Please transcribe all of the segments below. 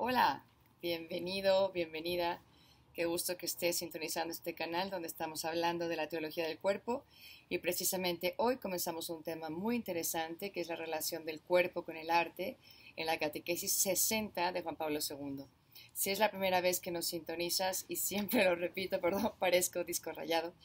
Hola, bienvenido, bienvenida. Qué gusto que estés sintonizando este canal donde estamos hablando de la teología del cuerpo y precisamente hoy comenzamos un tema muy interesante que es la relación del cuerpo con el arte en la catequesis 60 de Juan Pablo II. Si es la primera vez que nos sintonizas y siempre lo repito, perdón, parezco disco rayado,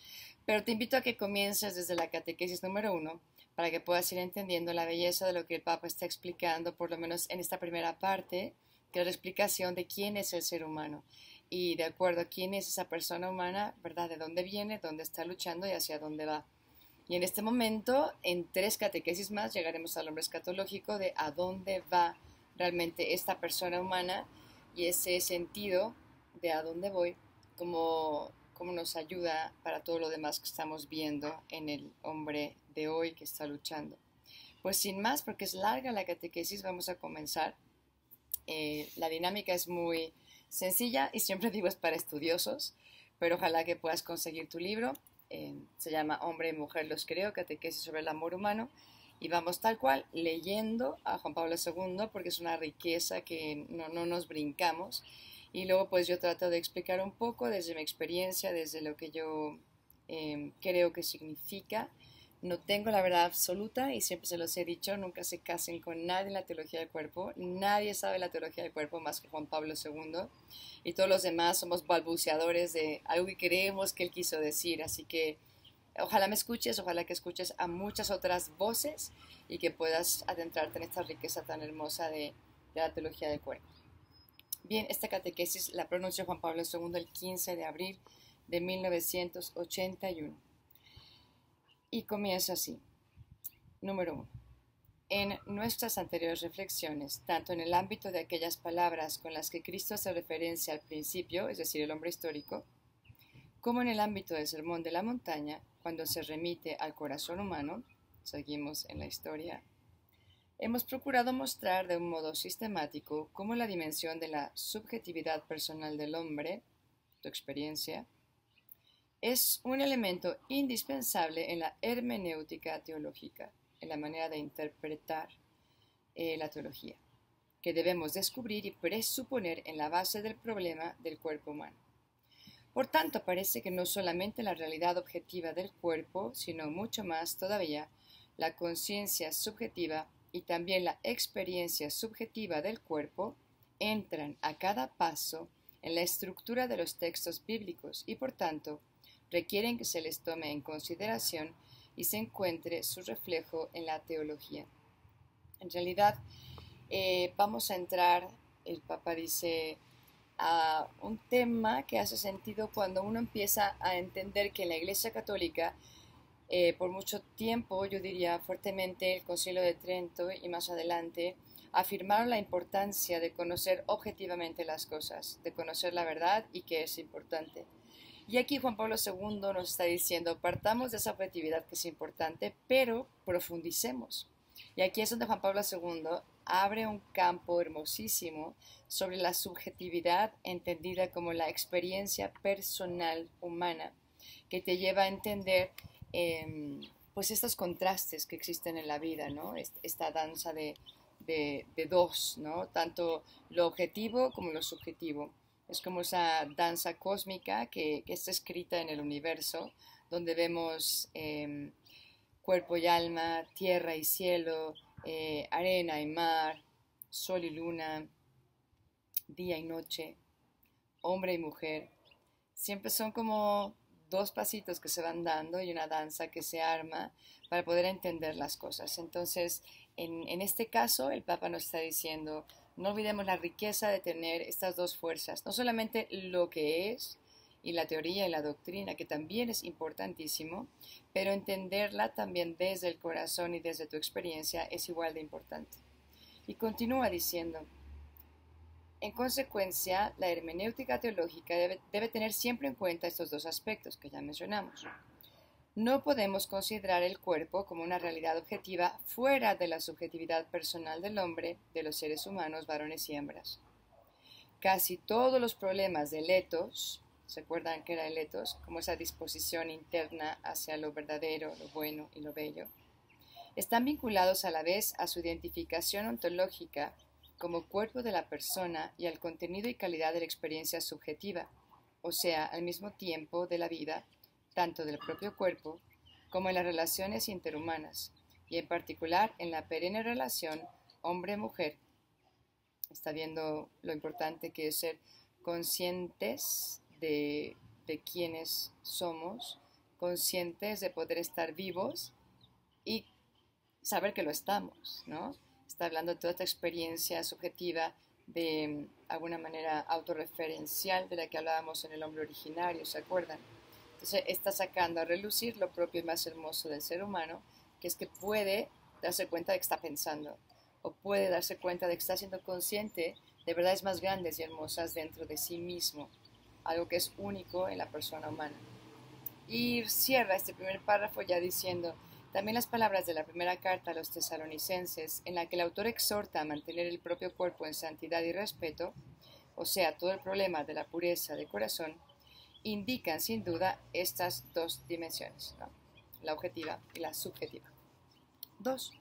pero te invito a que comiences desde la catequesis número 1 para que puedas ir entendiendo la belleza de lo que el Papa está explicando, por lo menos en esta primera parte, que es la explicación de quién es el ser humano y de acuerdo a quién es esa persona humana, ¿verdad? De dónde viene, dónde está luchando y hacia dónde va. Y en este momento, en 3 catequesis más, llegaremos al hombre escatológico de a dónde va realmente esta persona humana y ese sentido de a dónde voy, cómo nos ayuda para todo lo demás que estamos viendo en el hombre de hoy que está luchando. Pues sin más, porque es larga la catequesis, vamos a comenzar. La dinámica es muy sencilla y siempre digo es para estudiosos, pero ojalá que puedas conseguir tu libro. Se llama Hombre y Mujer los creo, catequesis sobre el amor humano. Y vamos tal cual leyendo a Juan Pablo II porque es una riqueza que no nos brincamos. Y luego pues yo trato de explicar un poco desde mi experiencia, desde lo que yo creo que significa. No tengo la verdad absoluta y siempre se los he dicho, nunca se casen con nadie en la teología del cuerpo. Nadie sabe la teología del cuerpo más que Juan Pablo II y todos los demás somos balbuceadores de algo que creemos que él quiso decir. Así que ojalá me escuches, ojalá que escuches a muchas otras voces y que puedas adentrarte en esta riqueza tan hermosa de la teología del cuerpo. Bien, esta catequesis la pronunció Juan Pablo II el 15 de abril de 1981. Y comienza así. Número 1. En nuestras anteriores reflexiones, tanto en el ámbito de aquellas palabras con las que Cristo hace referencia al principio, es decir, el hombre histórico, como en el ámbito del Sermón de la Montaña, cuando se remite al corazón humano, seguimos en la historia, hemos procurado mostrar de un modo sistemático cómo la dimensión de la subjetividad personal del hombre, tu experiencia, es un elemento indispensable en la hermenéutica teológica, en la manera de interpretar la teología, que debemos descubrir y presuponer en la base del problema del cuerpo humano. Por tanto, parece que no solamente la realidad objetiva del cuerpo, sino mucho más todavía la conciencia subjetiva y también la experiencia subjetiva del cuerpo entran a cada paso en la estructura de los textos bíblicos y por tanto requieren que se les tome en consideración y se encuentre su reflejo en la teología. En realidad, vamos a entrar, el Papa dice, a un tema que hace sentido cuando uno empieza a entender que en la Iglesia Católica, por mucho tiempo, yo diría fuertemente, el Concilio de Trento y más adelante, afirmaron la importancia de conocer objetivamente las cosas, de conocer la verdad y que es importante. Y aquí Juan Pablo II nos está diciendo, partamos de esa objetividad que es importante, pero profundicemos. Y aquí es donde Juan Pablo II abre un campo hermosísimo sobre la subjetividad entendida como la experiencia personal humana, que te lleva a entender pues estos contrastes que existen en la vida, ¿no? Esta danza de dos, ¿no? Tanto lo objetivo como lo subjetivo. Es como esa danza cósmica que está escrita en el universo, donde vemos cuerpo y alma, tierra y cielo, arena y mar, sol y luna, día y noche, hombre y mujer. Siempre son como dos pasitos que se van dando y una danza que se arma para poder entender las cosas. Entonces, en este caso, el Papa nos está diciendo, no olvidemos la riqueza de tener estas dos fuerzas, no solamente lo que es y la teoría y la doctrina, que también es importantísimo, pero entenderla también desde el corazón y desde tu experiencia es igual de importante. Y continúa diciendo, en consecuencia, la hermenéutica teológica debe tener siempre en cuenta estos dos aspectos que ya mencionamos. No podemos considerar el cuerpo como una realidad objetiva fuera de la subjetividad personal del hombre, de los seres humanos, varones y hembras. Casi todos los problemas del etos, ¿se acuerdan que era el etos? Como esa disposición interna hacia lo verdadero, lo bueno y lo bello, están vinculados a la vez a su identificación ontológica como cuerpo de la persona y al contenido y calidad de la experiencia subjetiva, o sea, al mismo tiempo de la vida, tanto del propio cuerpo como en las relaciones interhumanas, y en particular en la perenne relación hombre-mujer. Está viendo lo importante que es ser conscientes de quiénes somos, conscientes de poder estar vivos y saber que lo estamos, ¿no? Está hablando de toda esta experiencia subjetiva de alguna manera autorreferencial de la que hablábamos en el hombre originario, ¿se acuerdan? Entonces está sacando a relucir lo propio y más hermoso del ser humano, que es que puede darse cuenta de que está pensando, o puede darse cuenta de que está siendo consciente de verdades más grandes y hermosas dentro de sí mismo, algo que es único en la persona humana. Y cierra este primer párrafo ya diciendo, también las palabras de la primera carta a los tesalonicenses, en la que el autor exhorta a mantener el propio cuerpo en santidad y respeto, o sea, todo el problema de la pureza de corazón, indican sin duda estas dos dimensiones, ¿no? La objetiva y la subjetiva. Dos.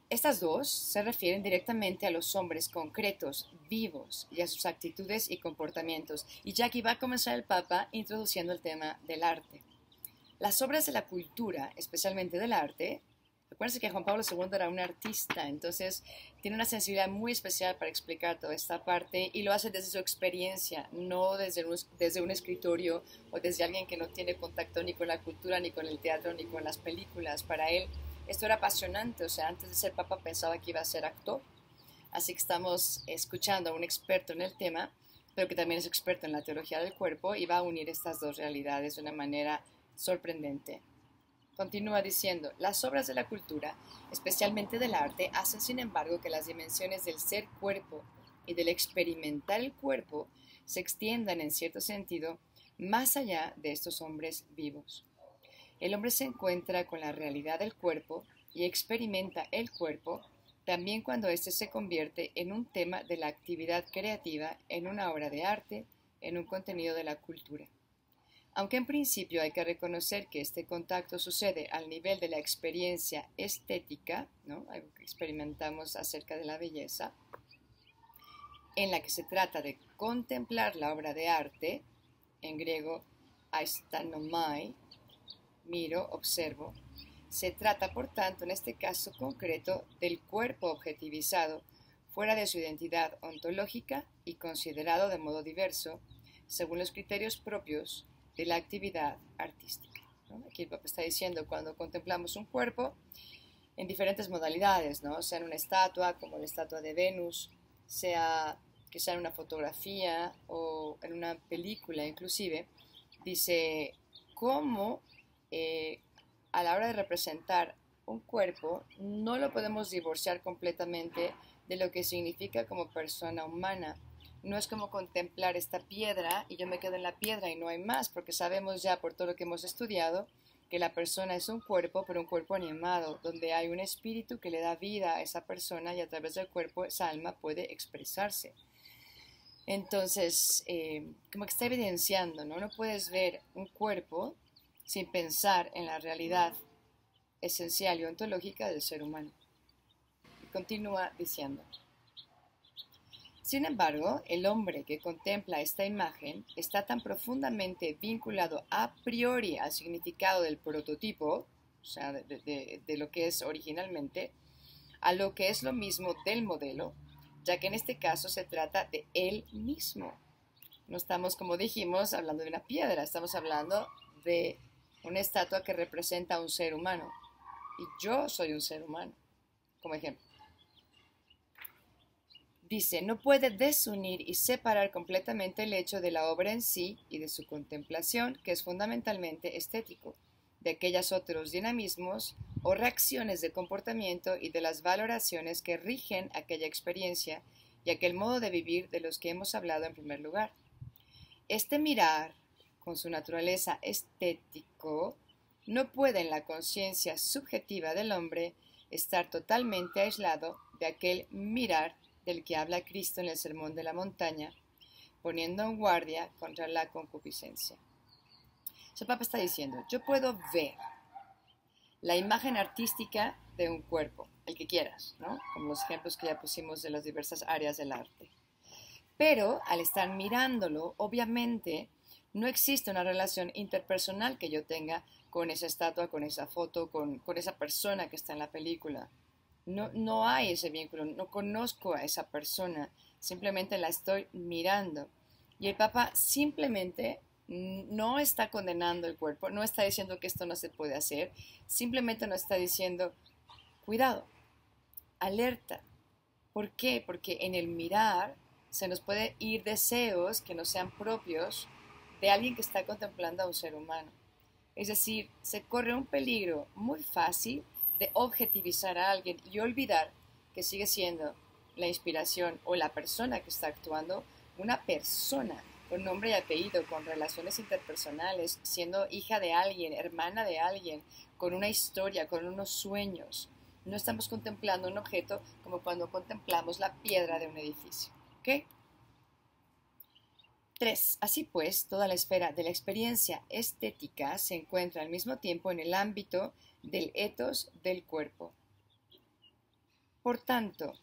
Estas dos se refieren directamente a los hombres concretos, vivos, y a sus actitudes y comportamientos. Y ya aquí va a comenzar el Papa introduciendo el tema del arte. Las obras de la cultura, especialmente del arte, acuérdense que Juan Pablo II era un artista, entonces tiene una sensibilidad muy especial para explicar toda esta parte y lo hace desde su experiencia, no desde un escritorio o desde alguien que no tiene contacto ni con la cultura, ni con el teatro, ni con las películas. Para él esto era apasionante, o sea, antes de ser papa pensaba que iba a ser actor. Así que estamos escuchando a un experto en el tema, pero que también es experto en la teología del cuerpo y va a unir estas dos realidades de una manera sorprendente. Continúa diciendo, las obras de la cultura, especialmente del arte, hacen sin embargo que las dimensiones del ser cuerpo y del experimentar el cuerpo se extiendan en cierto sentido más allá de estos hombres vivos. El hombre se encuentra con la realidad del cuerpo y experimenta el cuerpo también cuando éste se convierte en un tema de la actividad creativa, en una obra de arte, en un contenido de la cultura. Aunque en principio hay que reconocer que este contacto sucede al nivel de la experiencia estética, ¿no? Algo que experimentamos acerca de la belleza, en la que se trata de contemplar la obra de arte, en griego aistanomai, miro, observo, se trata por tanto en este caso concreto del cuerpo objetivizado, fuera de su identidad ontológica y considerado de modo diverso, según los criterios propios de la actividad artística, ¿no? Aquí el Papa está diciendo cuando contemplamos un cuerpo en diferentes modalidades, ¿no? Sea en una estatua como la estatua de Venus, sea que sea en una fotografía o en una película inclusive, dice cómo a la hora de representar un cuerpo no lo podemos divorciar completamente de lo que significa como persona humana. No es como contemplar esta piedra y yo me quedo en la piedra y no hay más, porque sabemos ya por todo lo que hemos estudiado que la persona es un cuerpo, pero un cuerpo animado, donde hay un espíritu que le da vida a esa persona y a través del cuerpo esa alma puede expresarse. Entonces, como que está evidenciando, ¿no? No puedes ver un cuerpo sin pensar en la realidad esencial y ontológica del ser humano. Y continúa diciendo. Sin embargo, el hombre que contempla esta imagen está tan profundamente vinculado a priori al significado del prototipo, o sea, de lo que es originalmente, a lo que es lo mismo del modelo, ya que en este caso se trata de él mismo. No estamos, como dijimos, hablando de una piedra, estamos hablando de una estatua que representa a un ser humano. Y yo soy un ser humano, como ejemplo. Dice, no puede desunir y separar completamente el hecho de la obra en sí y de su contemplación, que es fundamentalmente estético, de aquellos otros dinamismos o reacciones de comportamiento y de las valoraciones que rigen aquella experiencia y aquel modo de vivir de los que hemos hablado en primer lugar. Este mirar, con su naturaleza estético, no puede en la conciencia subjetiva del hombre estar totalmente aislado de aquel mirar del que habla Cristo en el Sermón de la Montaña, poniendo en guardia contra la concupiscencia. El Papa está diciendo, yo puedo ver la imagen artística de un cuerpo, el que quieras, ¿no? Como los ejemplos que ya pusimos de las diversas áreas del arte. Pero al estar mirándolo, obviamente no existe una relación interpersonal que yo tenga con esa estatua, con esa foto, con esa persona que está en la película. No, no hay ese vínculo, no conozco a esa persona, simplemente la estoy mirando. Y el Papa simplemente no está condenando el cuerpo, no está diciendo que esto no se puede hacer, simplemente nos está diciendo, cuidado, alerta. ¿Por qué? Porque en el mirar se nos puede ir deseos que no sean propios de alguien que está contemplando a un ser humano. Es decir, se corre un peligro muy fácil de objetivizar a alguien y olvidar que sigue siendo la inspiración o la persona que está actuando, una persona con nombre y apellido, con relaciones interpersonales, siendo hija de alguien, hermana de alguien, con una historia, con unos sueños. No estamos contemplando un objeto como cuando contemplamos la piedra de un edificio. ¿Ok? 3. Así pues, toda la esfera de la experiencia estética se encuentra al mismo tiempo en el ámbito del ethos del cuerpo. Por tanto,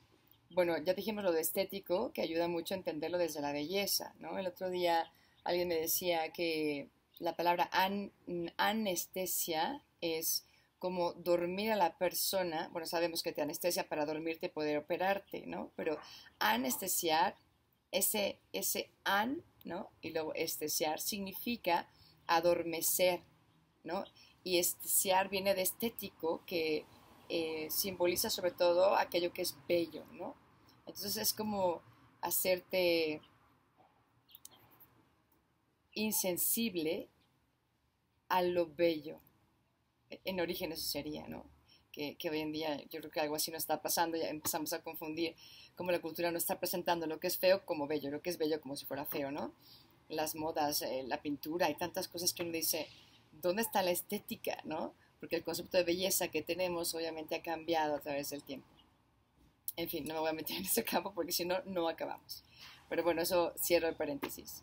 bueno, ya dijimos lo de estético, que ayuda mucho a entenderlo desde la belleza, ¿no? El otro día alguien me decía que la palabra anestesia es como dormir a la persona. Bueno, sabemos que te anestesia para dormirte y poder operarte, ¿no? Pero anestesiar, ese an, ¿no? Y luego estesiar significa adormecer, ¿no? Y estesiar viene de estético, que simboliza sobre todo aquello que es bello, ¿no? Entonces es como hacerte insensible a lo bello. En origen eso sería, ¿no? Que hoy en día yo creo que algo así nos está pasando, ya empezamos a confundir cómo la cultura nos está presentando lo que es feo como bello, lo que es bello como si fuera feo, ¿no? Las modas, la pintura, hay tantas cosas que uno dice, ¿dónde está la estética, no? Porque el concepto de belleza que tenemos obviamente ha cambiado a través del tiempo. En fin, no me voy a meter en ese campo porque si no, no acabamos. Pero bueno, eso cierro el paréntesis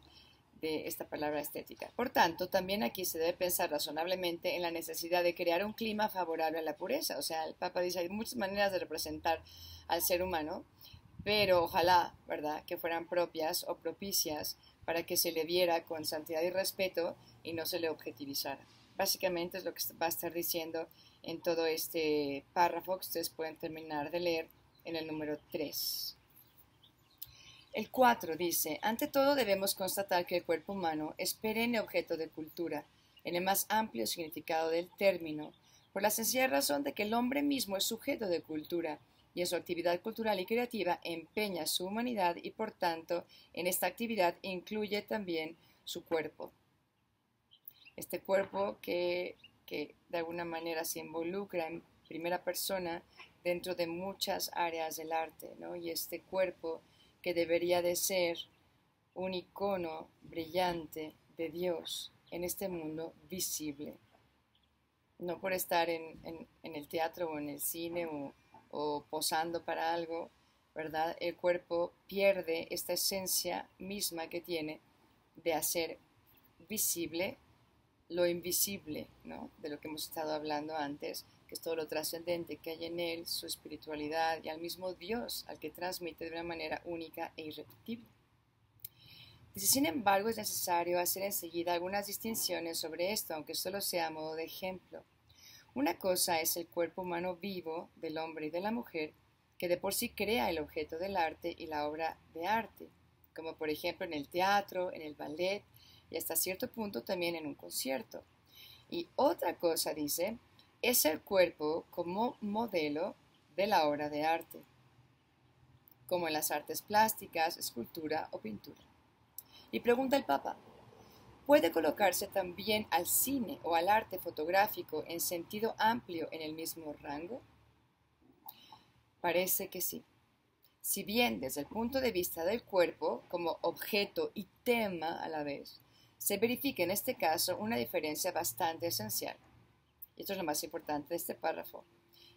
de esta palabra estética. Por tanto, también aquí se debe pensar razonablemente en la necesidad de crear un clima favorable a la pureza. O sea, el Papa dice, hay muchas maneras de representar al ser humano, pero ojalá, ¿verdad?, que fueran propias o propicias para que se le viera con santidad y respeto y no se le objetivizara. Básicamente es lo que va a estar diciendo en todo este párrafo que ustedes pueden terminar de leer en el número 3. El 4 dice, ante todo debemos constatar que el cuerpo humano es perenne objeto de cultura, en el más amplio significado del término, por la sencilla razón de que el hombre mismo es sujeto de cultura, y en su actividad cultural y creativa empeña su humanidad y por tanto en esta actividad incluye también su cuerpo. Este cuerpo que de alguna manera se involucra en primera persona dentro de muchas áreas del arte, ¿no? Y este cuerpo que debería de ser un icono brillante de Dios en este mundo visible. No por estar en el teatro o en el cine o posando para algo, ¿verdad? El cuerpo pierde esta esencia misma que tiene de hacer visible lo invisible, ¿no? De lo que hemos estado hablando antes, que es todo lo trascendente que hay en él, su espiritualidad y al mismo Dios al que transmite de una manera única e irrepetible. Dice, sin embargo, es necesario hacer enseguida algunas distinciones sobre esto, aunque solo sea a modo de ejemplo. Una cosa es el cuerpo humano vivo del hombre y de la mujer, que de por sí crea el objeto del arte y la obra de arte, como por ejemplo en el teatro, en el ballet y hasta cierto punto también en un concierto. Y otra cosa, dice, es el cuerpo como modelo de la obra de arte, como en las artes plásticas, escultura o pintura. Y pregunta el Papa, ¿puede colocarse también al cine o al arte fotográfico en sentido amplio en el mismo rango? Parece que sí. Si bien desde el punto de vista del cuerpo, como objeto y tema a la vez, se verifica en este caso una diferencia bastante esencial. Y esto es lo más importante de este párrafo.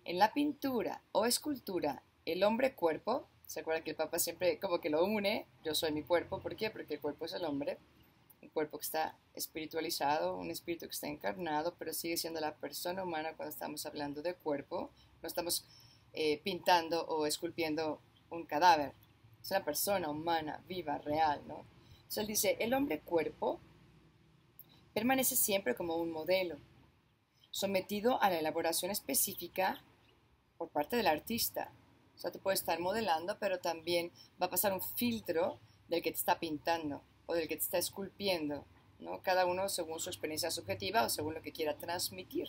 En la pintura o escultura, el hombre cuerpo, ¿se acuerdan que el Papa siempre como que lo une? Yo soy mi cuerpo, ¿por qué? Porque el cuerpo es el hombre. cuerpo que está espiritualizado, un espíritu que está encarnado, pero sigue siendo la persona humana cuando estamos hablando de cuerpo. No estamos pintando o esculpiendo un cadáver. Es una persona humana, viva, real, ¿no? Entonces él dice, el hombre cuerpo permanece siempre como un modelo, sometido a la elaboración específica por parte del artista. O sea, te puede estar modelando, pero también va a pasar un filtro del que te está pintando o del que te está esculpiendo, ¿no? Cada uno según su experiencia subjetiva o según lo que quiera transmitir.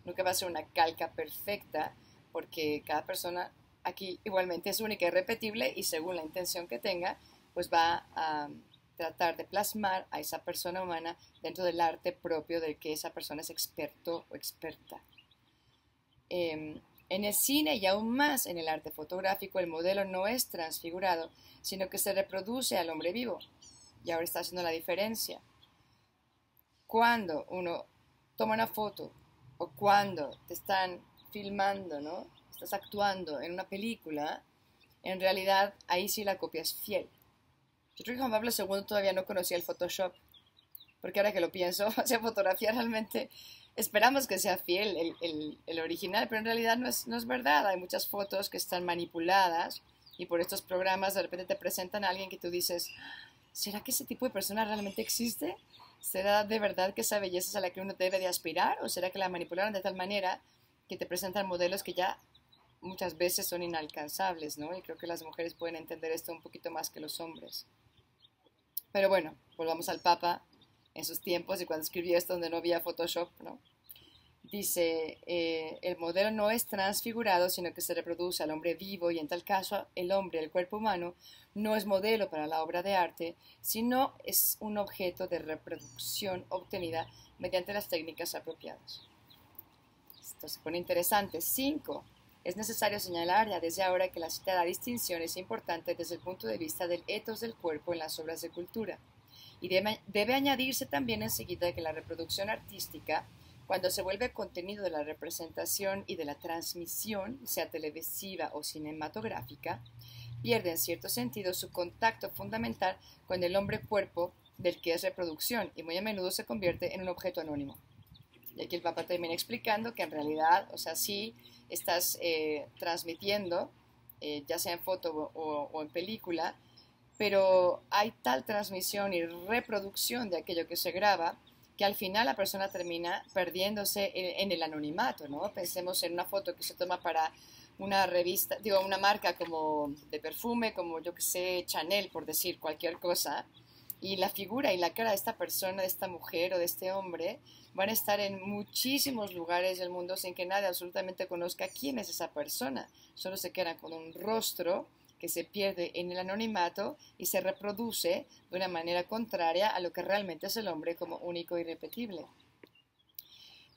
Nunca va a ser una calca perfecta porque cada persona aquí igualmente es única y repetible y según la intención que tenga, pues va a tratar de plasmar a esa persona humana dentro del arte propio del que esa persona es experto o experta. En el cine y aún más en el arte fotográfico, el modelo no es transfigurado, sino que se reproduce al hombre vivo. Y ahora está haciendo la diferencia. Cuando uno toma una foto o cuando te están filmando, ¿no? Estás actuando en una película, en realidad ahí sí la copia es fiel. Yo creo que Juan Pablo II todavía no conocía el Photoshop, porque ahora que lo pienso, o sea, fotografía realmente esperamos que sea fiel el original, pero en realidad no es verdad. Hay muchas fotos que están manipuladas y por estos programas de repente te presentan a alguien que tú dices, ¿será que ese tipo de persona realmente existe? ¿Será de verdad que esa belleza es a la que uno debe de aspirar? ¿O será que la manipularon de tal manera que te presentan modelos que ya muchas veces son inalcanzables, ¿no? Y creo que las mujeres pueden entender esto un poquito más que los hombres. Pero bueno, volvamos al Papa en sus tiempos y cuando escribió esto donde no había Photoshop, ¿no? Dice, el modelo no es transfigurado, sino que se reproduce al hombre vivo y en tal caso el hombre, el cuerpo humano, no es modelo para la obra de arte, sino es un objeto de reproducción obtenida mediante las técnicas apropiadas. Esto se pone interesante. 5. Es necesario señalar ya desde ahora que la citada distinción es importante desde el punto de vista del etos del cuerpo en las obras de cultura. Y debe añadirse también enseguida que la reproducción artística, cuando se vuelve contenido de la representación y de la transmisión, sea televisiva o cinematográfica, pierde en cierto sentido su contacto fundamental con el hombre cuerpo del que es reproducción y muy a menudo se convierte en un objeto anónimo. Y aquí el Papa termina explicando que en realidad, o sea, sí estás transmitiendo, ya sea en foto o en película, pero hay tal transmisión y reproducción de aquello que se graba que al final la persona termina perdiéndose en el anonimato, ¿no? Pensemos en una foto que se toma para una revista, digo, una marca como de perfume, como yo que sé, Chanel, por decir cualquier cosa, y la figura y la cara de esta persona, de esta mujer o de este hombre, van a estar en muchísimos lugares del mundo sin que nadie absolutamente conozca quién es esa persona. Solo se quedan con un rostro que se pierde en el anonimato y se reproduce de una manera contraria a lo que realmente es el hombre como único y irrepetible.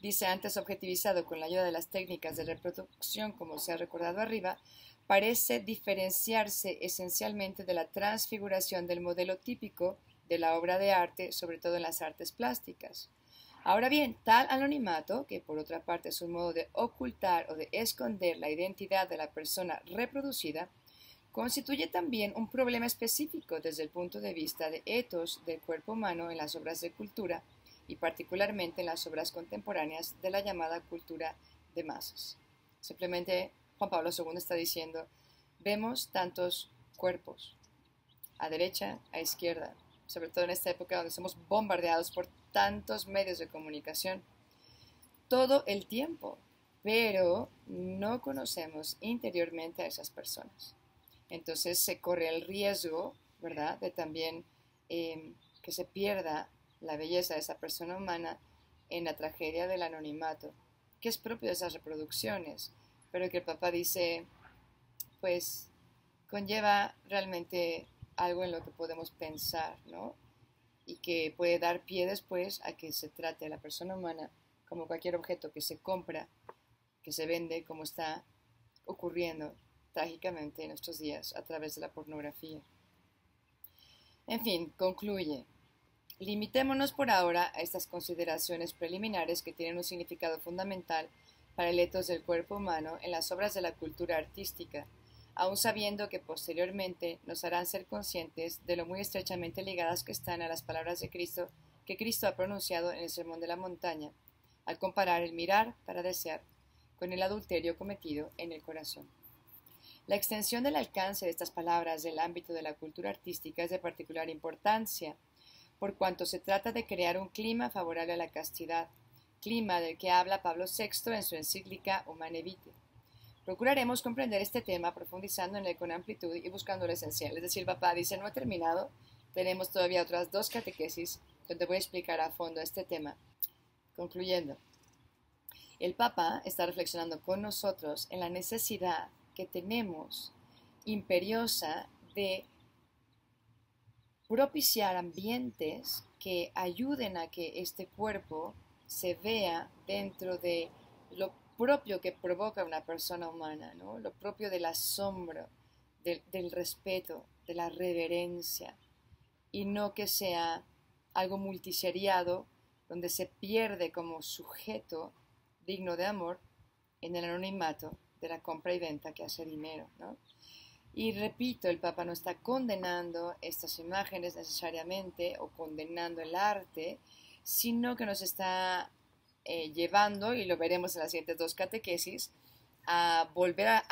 Dice antes objetivizado con la ayuda de las técnicas de reproducción, como se ha recordado arriba, parece diferenciarse esencialmente de la transfiguración del modelo típico de la obra de arte, sobre todo en las artes plásticas. Ahora bien, tal anonimato, que por otra parte es un modo de ocultar o de esconder la identidad de la persona reproducida, constituye también un problema específico desde el punto de vista de etos del cuerpo humano en las obras de cultura y particularmente en las obras contemporáneas de la llamada cultura de masas. Simplemente Juan Pablo II está diciendo, vemos tantos cuerpos, a derecha, a izquierda, sobre todo en esta época donde somos bombardeados por tantos medios de comunicación, todo el tiempo, pero no conocemos interiormente a esas personas. Entonces se corre el riesgo, ¿verdad?, de también que se pierda la belleza de esa persona humana en la tragedia del anonimato, que es propio de esas reproducciones, pero que el Papa dice, pues conlleva realmente algo en lo que podemos pensar, ¿no? Y que puede dar pie después a que se trate a la persona humana como cualquier objeto que se compra, que se vende, como está ocurriendo trágicamente en estos días a través de la pornografía. En fin, concluye. Limitémonos por ahora a estas consideraciones preliminares que tienen un significado fundamental para el etos del cuerpo humano en las obras de la cultura artística, aun sabiendo que posteriormente nos harán ser conscientes de lo muy estrechamente ligadas que están a las palabras de Cristo que Cristo ha pronunciado en el Sermón de la Montaña, al comparar el mirar para desear con el adulterio cometido en el corazón. La extensión del alcance de estas palabras del ámbito de la cultura artística es de particular importancia, por cuanto se trata de crear un clima favorable a la castidad, clima del que habla Pablo VI en su encíclica Humane Vitae. Procuraremos comprender este tema profundizando en él con amplitud y buscando lo esencial. Es decir, papá dice, no he terminado, tenemos todavía otras 2 catequesis donde voy a explicar a fondo este tema. Concluyendo, el Papa está reflexionando con nosotros en la necesidad que tenemos imperiosa de propiciar ambientes que ayuden a que este cuerpo se vea dentro de lo propio que provoca una persona humana, ¿no? Lo propio del asombro, del respeto, de la reverencia, y no que sea algo multiseriado donde se pierde como sujeto digno de amor en el anonimato de la compra y venta que hace dinero, ¿no? Y repito, el Papa no está condenando estas imágenes necesariamente o condenando el arte, sino que nos está llevando, y lo veremos en las siguientes 2 catequesis, a volver a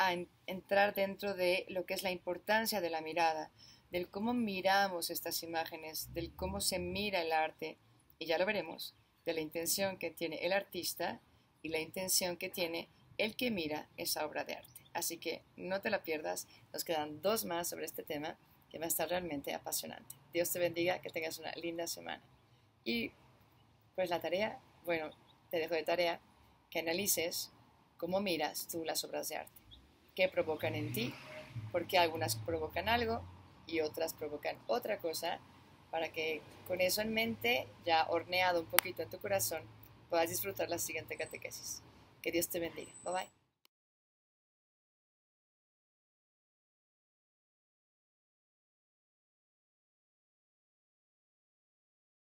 entrar dentro de lo que es la importancia de la mirada, del cómo miramos estas imágenes, del cómo se mira el arte, y ya lo veremos, de la intención que tiene el artista y la intención que tiene el que mira esa obra de arte. Así que no te la pierdas, nos quedan 2 más sobre este tema que va a estar realmente apasionante. Dios te bendiga, que tengas una linda semana. Y pues la tarea, bueno, te dejo de tarea que analices cómo miras tú las obras de arte, qué provocan en ti, porque algunas provocan algo y otras provocan otra cosa, para que con eso en mente, ya horneado un poquito en tu corazón, puedas disfrutar la siguiente catequesis. Que Dios te bendiga. Bye bye.